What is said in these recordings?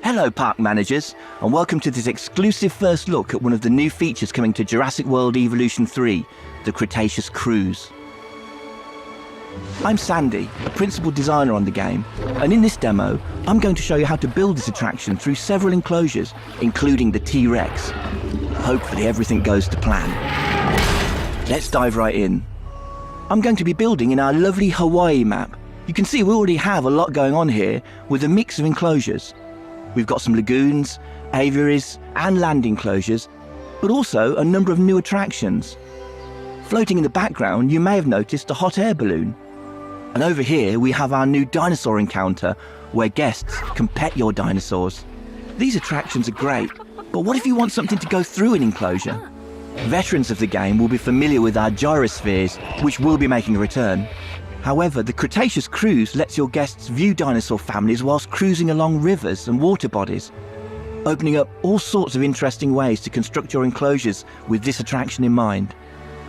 Hello park managers, and welcome to this exclusive first look at one of the new features coming to Jurassic World Evolution 3, the Cretaceous Cruise. I'm Sandy, a principal designer on the game, and in this demo, I'm going to show you how to build this attraction through several enclosures, including the T-Rex. Hopefully everything goes to plan. Let's dive right in. I'm going to be building in our lovely Hawaii map. You can see we already have a lot going on here with a mix of enclosures. We've got some lagoons, aviaries and land enclosures, but also a number of new attractions. Floating in the background, you may have noticed a hot air balloon. And over here we have our new dinosaur encounter, where guests can pet your dinosaurs. These attractions are great, but what if you want something to go through an enclosure? Veterans of the game will be familiar with our gyrospheres, which will be making a return. However, the Cretaceous Cruise lets your guests view dinosaur families whilst cruising along rivers and water bodies, opening up all sorts of interesting ways to construct your enclosures with this attraction in mind.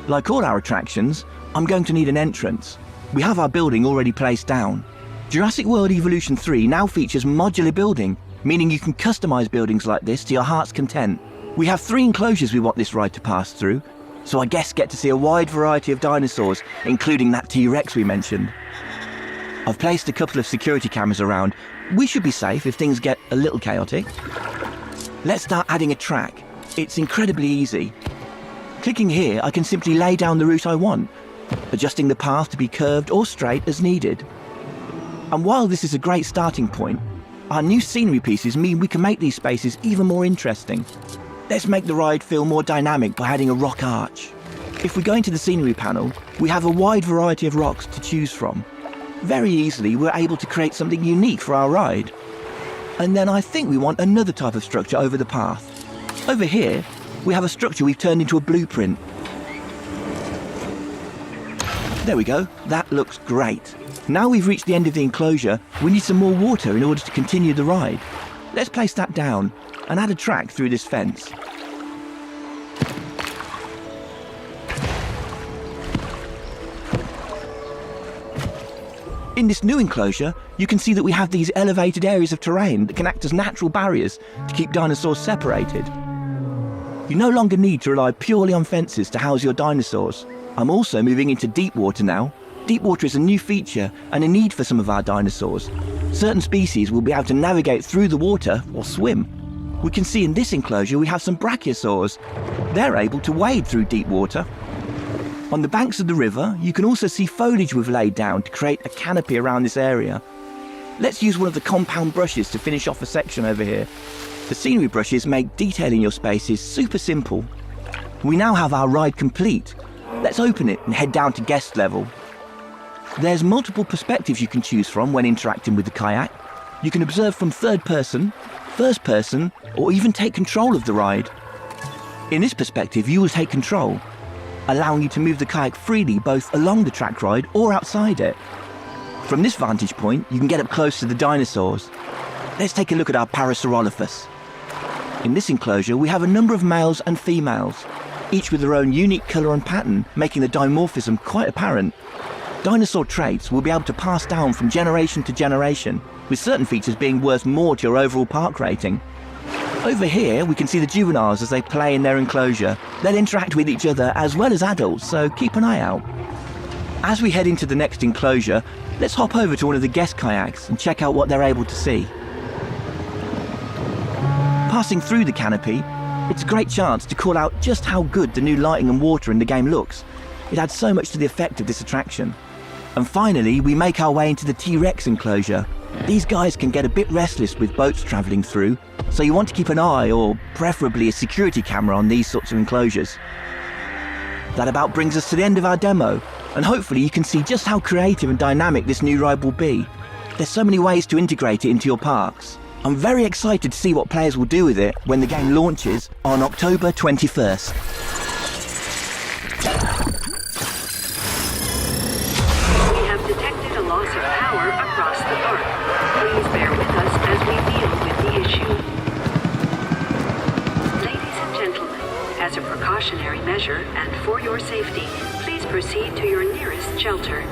Like all our attractions, I'm going to need an entrance. We have our building already placed down. Jurassic World Evolution 3 now features modular building, meaning you can customize buildings like this to your heart's content. We have 3 enclosures we want this ride to pass through, so our guests get to see a wide variety of dinosaurs, including that T-Rex we mentioned. I've placed a couple of security cameras around. We should be safe if things get a little chaotic. Let's start adding a track. It's incredibly easy. Clicking here, I can simply lay down the route I want, adjusting the path to be curved or straight as needed. And while this is a great starting point, our new scenery pieces mean we can make these spaces even more interesting. Let's make the ride feel more dynamic by adding a rock arch. If we go into the scenery panel, we have a wide variety of rocks to choose from. Very easily, we're able to create something unique for our ride. And then I think we want another type of structure over the path. Over here, we have a structure we've turned into a blueprint. There we go, that looks great. Now we've reached the end of the enclosure, we need some more water in order to continue the ride. Let's place that down and add a track through this fence. In this new enclosure, you can see that we have these elevated areas of terrain that can act as natural barriers to keep dinosaurs separated. You no longer need to rely purely on fences to house your dinosaurs. I'm also moving into deep water now. Deep water is a new feature and a need for some of our dinosaurs. Certain species will be able to navigate through the water or swim. We can see in this enclosure we have some brachiosaurs. They're able to wade through deep water. On the banks of the river, you can also see foliage we've laid down to create a canopy around this area. Let's use one of the compound brushes to finish off a section over here. The scenery brushes make detailing your spaces super simple. We now have our ride complete. Let's open it and head down to guest level. There's multiple perspectives you can choose from when interacting with the kayak. You can observe from third person, first person, or even take control of the ride. In this perspective, you will take control, allowing you to move the kayak freely both along the track ride or outside it. From this vantage point, you can get up close to the dinosaurs. Let's take a look at our Parasaurolophus. In this enclosure, we have a number of males and females, each with their own unique colour and pattern, making the dimorphism quite apparent. Dinosaur traits will be able to pass down from generation to generation, with certain features being worth more to your overall park rating. Over here, we can see the juveniles as they play in their enclosure. They'll interact with each other as well as adults, so keep an eye out. As we head into the next enclosure, let's hop over to one of the guest kayaks and check out what they're able to see. Passing through the canopy, it's a great chance to call out just how good the new lighting and water in the game looks. It adds so much to the effect of this attraction. And finally, we make our way into the T-Rex enclosure. These guys can get a bit restless with boats travelling through, so you want to keep an eye, or preferably a security camera, on these sorts of enclosures. That about brings us to the end of our demo, and hopefully you can see just how creative and dynamic this new ride will be. There's so many ways to integrate it into your parks. I'm very excited to see what players will do with it when the game launches on October 21st. Detected a loss of power across the park. Please bear with us as we deal with the issue. Ladies and gentlemen, as a precautionary measure and for your safety, please proceed to your nearest shelter.